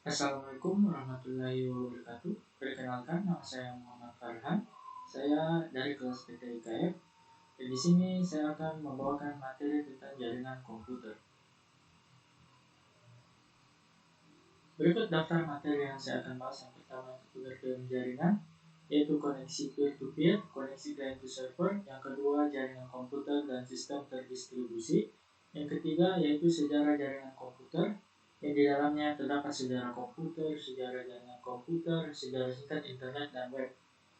Assalamualaikum warahmatullahi wabarakatuh. Perkenalkan, nama saya Muhammad Farhan. Saya dari kelas PTIKF. Di sini saya akan membawakan materi tentang jaringan komputer. Berikut daftar materi yang saya akan bahas. Yang pertama itu pengertian jaringan, yaitu koneksi peer-to-peer, koneksi client to server. Yang kedua, jaringan komputer dan sistem terdistribusi. Yang ketiga, yaitu sejarah jaringan komputer, yang di dalamnya terdapat sejarah komputer, sejarah jaringan komputer, sejarah singkat internet dan web.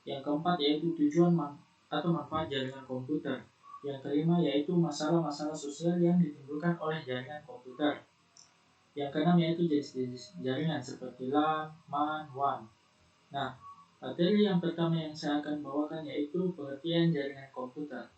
Yang keempat, yaitu tujuan atau manfaat jaringan komputer. Yang kelima, yaitu masalah-masalah sosial yang ditimbulkan oleh jaringan komputer. Yang keenam, yaitu jenis-jenis jaringan seperti LAN, MAN, WAN. Nah, materi yang pertama yang saya akan bawakan yaitu pengertian jaringan komputer.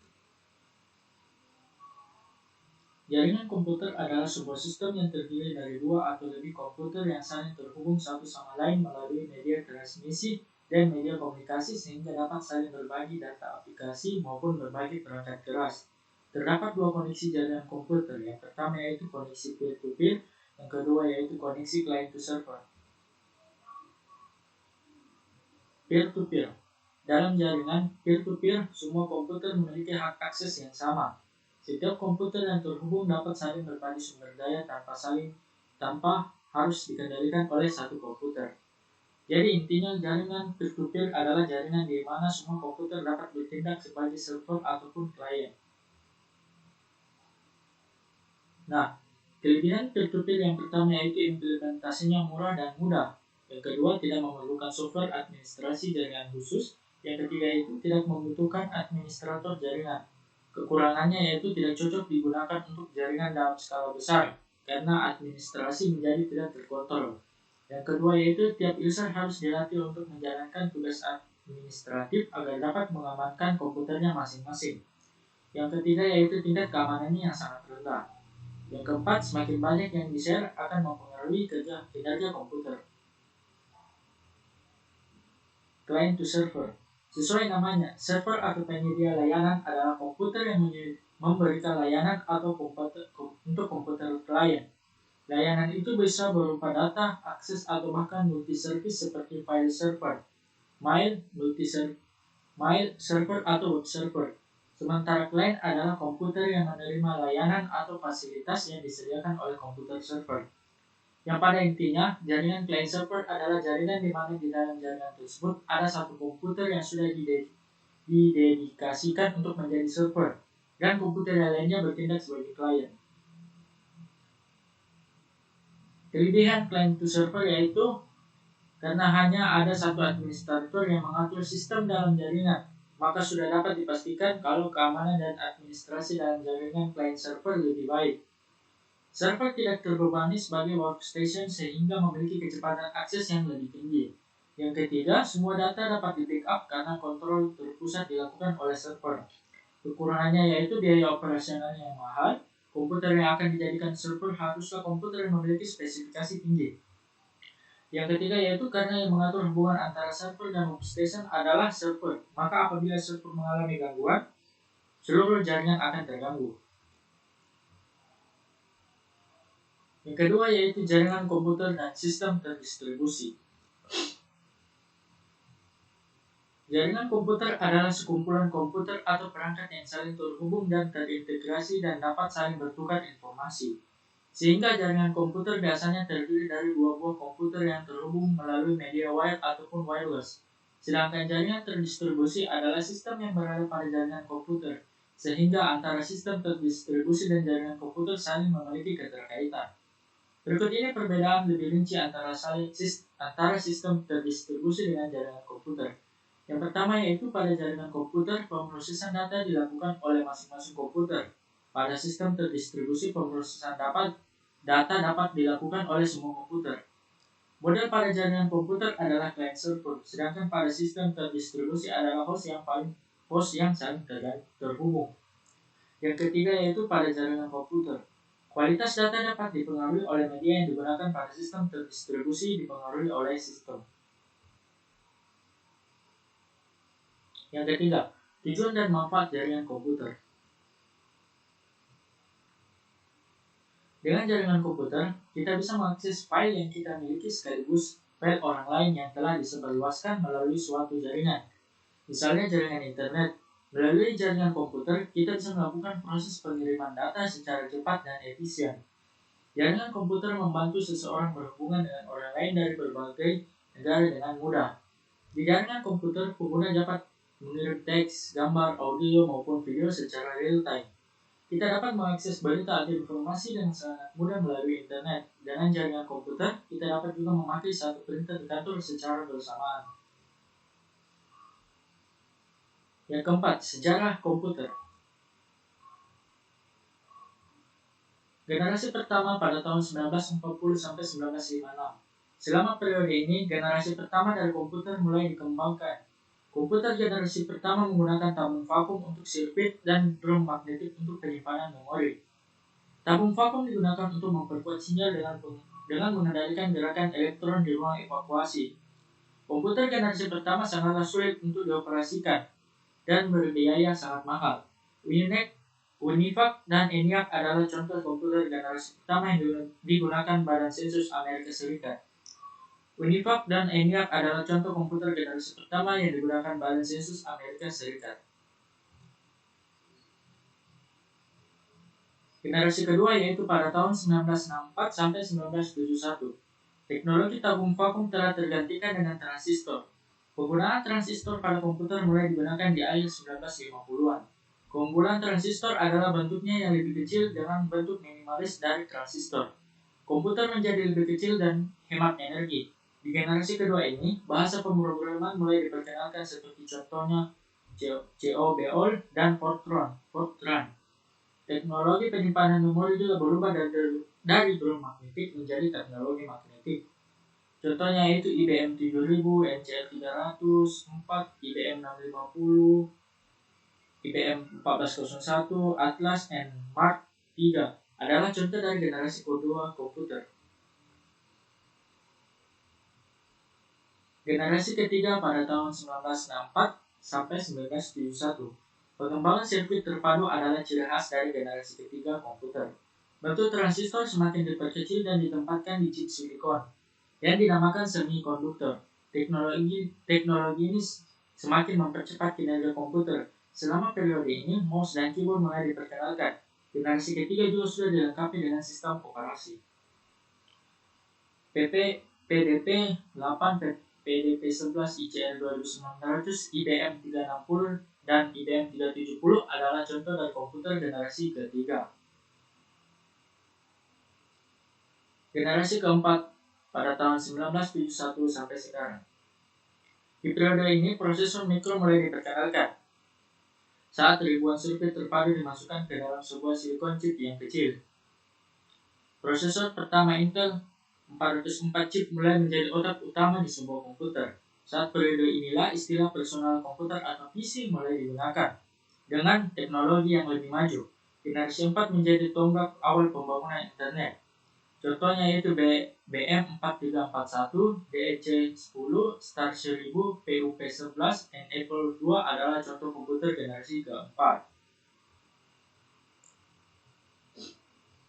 Jaringan komputer adalah sebuah sistem yang terdiri dari dua atau lebih komputer yang saling terhubung satu sama lain melalui media transmisi dan media komunikasi sehingga dapat saling berbagi data aplikasi maupun berbagi perangkat keras. Terdapat dua koneksi jaringan komputer. Yang pertama yaitu koneksi peer-to-peer, yang kedua yaitu koneksi client to server. Peer-to-peer. Dalam jaringan peer-to-peer, semua komputer memiliki hak akses yang sama. Setiap komputer yang terhubung dapat saling berbagi sumber daya tanpa harus dikendalikan oleh satu komputer. Jadi intinya jaringan peer-to-peer adalah jaringan di mana semua komputer dapat bertindak sebagai server ataupun klien. Nah, kelebihan peer-to-peer yang pertama yaitu implementasinya murah dan mudah. Yang kedua, tidak memerlukan software administrasi jaringan khusus. Yang ketiga itu tidak membutuhkan administrator jaringan. Kekurangannya yaitu tidak cocok digunakan untuk jaringan dalam skala besar karena administrasi menjadi tidak terkontrol. Yang kedua yaitu tiap user harus dilatih untuk menjalankan tugas administratif agar dapat mengamankan komputernya masing-masing. Yang ketiga yaitu tingkat keamanannya yang sangat rendah. Yang keempat, semakin banyak yang di-share akan mempengaruhi kinerja komputer. Client to server. Sesuai namanya, server atau penyedia layanan adalah komputer yang memberikan layanan atau untuk komputer klien. Layanan itu bisa berupa data, akses, atau bahkan multi-service seperti file server, mail server, atau web server. Sementara klien adalah komputer yang menerima layanan atau fasilitas yang disediakan oleh komputer server. Yang pada intinya, jaringan client server adalah jaringan di mana di dalam jaringan tersebut ada satu komputer yang sudah didedikasikan untuk menjadi server, dan komputer yang lainnya bertindak sebagai klien. Kelebihan client to server yaitu karena hanya ada satu administrator yang mengatur sistem dalam jaringan, maka sudah dapat dipastikan kalau keamanan dan administrasi dalam jaringan client server lebih baik. Server tidak terbebani sebagai workstation sehingga memiliki kecepatan akses yang lebih tinggi. Yang ketiga, semua data dapat di-backup karena kontrol terpusat dilakukan oleh server. Kekurangannya yaitu biaya operasionalnya yang mahal. Komputer yang akan dijadikan server haruslah komputer yang memiliki spesifikasi tinggi. Yang ketiga yaitu karena yang mengatur hubungan antara server dan workstation adalah server. Maka apabila server mengalami gangguan, seluruh jaringan akan terganggu. Yang kedua yaitu jaringan komputer dan sistem terdistribusi. Jaringan komputer adalah sekumpulan komputer atau perangkat yang saling terhubung dan terintegrasi dan dapat saling bertukar informasi. Sehingga jaringan komputer biasanya terdiri dari dua buah komputer yang terhubung melalui media wired ataupun wireless. Sedangkan jaringan terdistribusi adalah sistem yang berada pada jaringan komputer, sehingga antara sistem terdistribusi dan jaringan komputer saling memiliki keterkaitan. Berikut ini perbedaan lebih rinci antara sistem terdistribusi dengan jaringan komputer. Yang pertama yaitu pada jaringan komputer, pemrosesan data dilakukan oleh masing-masing komputer. Pada sistem terdistribusi, pemrosesan data dapat dilakukan oleh semua komputer. Model pada jaringan komputer adalah client server, sedangkan pada sistem terdistribusi adalah host yang saling terhubung. Yang ketiga yaitu pada jaringan komputer. Kualitas data dapat dipengaruhi oleh media yang digunakan pada sistem terdistribusi dipengaruhi oleh sistem. Yang ketiga, tujuan dan manfaat jaringan komputer. Dengan jaringan komputer, kita bisa mengakses file yang kita miliki sekaligus file orang lain yang telah disebarluaskan melalui suatu jaringan. Misalnya jaringan internet. Melalui jaringan komputer, kita bisa melakukan proses pengiriman data secara cepat dan efisien. Jaringan komputer membantu seseorang berhubungan dengan orang lain dari berbagai negara dengan mudah. Di jaringan komputer, pengguna dapat mengirim teks, gambar, audio, maupun video secara real-time. Kita dapat mengakses berita atau informasi dengan sangat mudah melalui internet. Dengan jaringan komputer, kita dapat juga memakai satu printer di kantor secara bersamaan. Yang keempat, sejarah komputer. Generasi pertama pada tahun 1940 sampai 1956. Selama periode ini, generasi pertama dari komputer mulai dikembangkan. Komputer generasi pertama menggunakan tabung vakum untuk sirkuit dan drum magnetik untuk penyimpanan memori. Tabung vakum digunakan untuk memperkuat sinyal dengan mengendalikan gerakan elektron di ruang evakuasi. Komputer generasi pertama sangatlah sulit untuk dioperasikan dan berbiaya sangat mahal. UNIVAC dan ENIAC adalah contoh komputer generasi pertama yang digunakan Badan Sensus Amerika Serikat. UNIVAC dan ENIAC adalah contoh komputer generasi pertama yang digunakan Badan Sensus Amerika Serikat. Generasi kedua yaitu pada tahun 1964 sampai 1971. Teknologi tabung vakum telah tergantikan dengan transistor. Penggunaan transistor pada komputer mulai digunakan di akhir 1950-an. Keunggulan transistor adalah bentuknya yang lebih kecil dengan bentuk minimalis dari transistor. Komputer menjadi lebih kecil dan hemat energi. Di generasi kedua ini, bahasa pemrograman mulai diperkenalkan seperti contohnya COBOL dan Fortran. Teknologi penyimpanan memori juga berubah dari drum magnetik menjadi teknologi magnetik. Contohnya yaitu IBM 7000, NCL 300, 4, IBM 650, IBM 1401, Atlas, dan Mark III adalah contoh dari generasi kedua komputer. Generasi ketiga pada tahun 1964 sampai 1971. Pengembangan sirkuit terpadu adalah ciri khas dari generasi ketiga komputer. Bentuk transistor semakin diperkecil dan ditempatkan di chip silikon yang dinamakan semikonduktor. Teknologi ini semakin mempercepat kinerja komputer. Selama periode ini, mouse dan keyboard mulai diperkenalkan. Generasi ketiga juga sudah dilengkapi dengan sistem operasi. PDP 8, PDP 11, ICL 2900, IBM 360, dan IBM 370 adalah contoh dari komputer generasi ketiga. Generasi keempat pada tahun 1971 sampai sekarang. Di periode ini, prosesor mikro mulai diperkenalkan. Saat ribuan sirkuit terpadu dimasukkan ke dalam sebuah silikon chip yang kecil. Prosesor pertama Intel 404 chip mulai menjadi otak utama di sebuah komputer. Saat periode inilah istilah personal komputer atau PC mulai digunakan. Dengan teknologi yang lebih maju, generasi 4 menjadi tonggak awal pembangunan internet. Contohnya yaitu BM4341, DEC10, Star 1000, PUP11, dan Apple II adalah contoh komputer generasi keempat.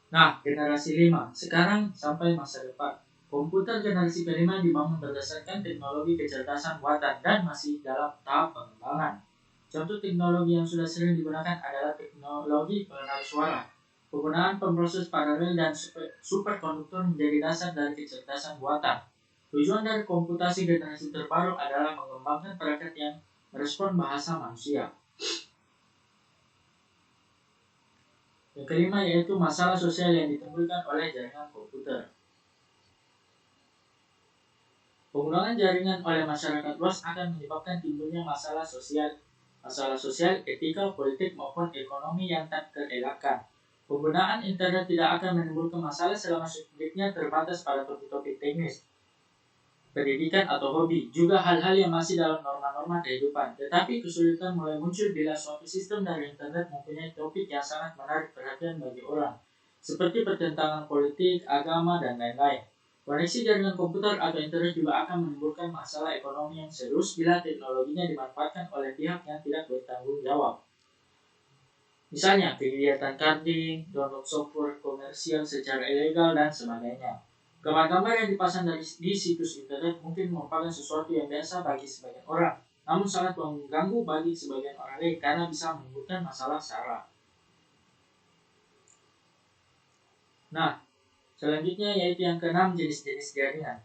Nah, generasi 5, sekarang sampai masa depan. Komputer generasi kelima dibangun berdasarkan teknologi kecerdasan buatan dan masih dalam tahap pengembangan. Contoh teknologi yang sudah sering digunakan adalah teknologi pengenal suara. Penggunaan pemroses paralel dan superkonduktor menjadi dasar dari kecerdasan buatan. Tujuan dari komputasi generasi terbaru adalah mengembangkan perangkat yang merespon bahasa manusia. Yang kelima yaitu masalah sosial yang ditimbulkan oleh jaringan komputer. Penggunaan jaringan oleh masyarakat luas akan menyebabkan timbulnya masalah sosial, etika, politik maupun ekonomi yang tak terelakkan. Penggunaan internet tidak akan menimbulkan masalah selama subjeknya terbatas pada topik-topik teknis, pendidikan atau hobi, juga hal-hal yang masih dalam norma-norma kehidupan. Tetapi kesulitan mulai muncul bila suatu sistem dari internet mempunyai topik yang sangat menarik perhatian bagi orang, seperti pertentangan politik, agama, dan lain-lain. Koneksi jaringan komputer atau internet juga akan menimbulkan masalah ekonomi yang serius bila teknologinya dimanfaatkan oleh pihak yang tidak bertanggung jawab. Misalnya kegiatan carding, download software komersial secara ilegal, dan sebagainya. Gambar-gambar yang dipasang di situs internet mungkin merupakan sesuatu yang biasa bagi sebagian orang, namun sangat mengganggu bagi sebagian orang lain karena bisa menimbulkan masalah sara. Nah, selanjutnya yaitu yang keenam, jenis-jenis jaringan.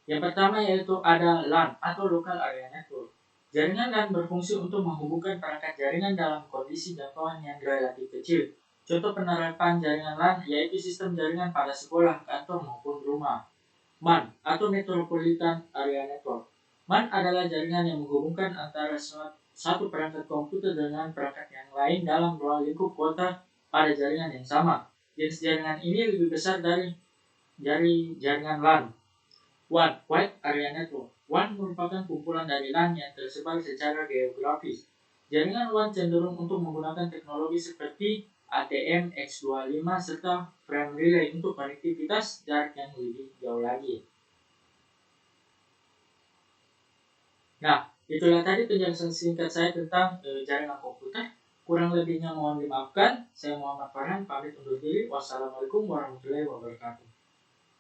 Yang pertama yaitu ada LAN atau Local Area Network. Jaringan LAN berfungsi untuk menghubungkan perangkat jaringan dalam kondisi jangkauan yang relatif kecil. Contoh penerapan jaringan LAN yaitu sistem jaringan pada sekolah, kantor, maupun rumah. MAN atau Metropolitan Area Network. MAN adalah jaringan yang menghubungkan antara satu perangkat komputer dengan perangkat yang lain dalam ruang lingkup kota pada jaringan yang sama. Jenis jaringan ini lebih besar dari jaringan LAN. WAN, Wide Area Network. WAN merupakan kumpulan dari LAN yang tersebar secara geografis. Jaringan WAN cenderung untuk menggunakan teknologi seperti ATM X25 serta frame relay untuk konektivitas jarak yang lebih jauh lagi. Nah, itulah tadi penjelasan singkat saya tentang jaringan komputer. Kurang lebihnya mohon dimaafkan. Saya Muhammad Farhan, pamit undur diri. Wassalamualaikum warahmatullahi wabarakatuh.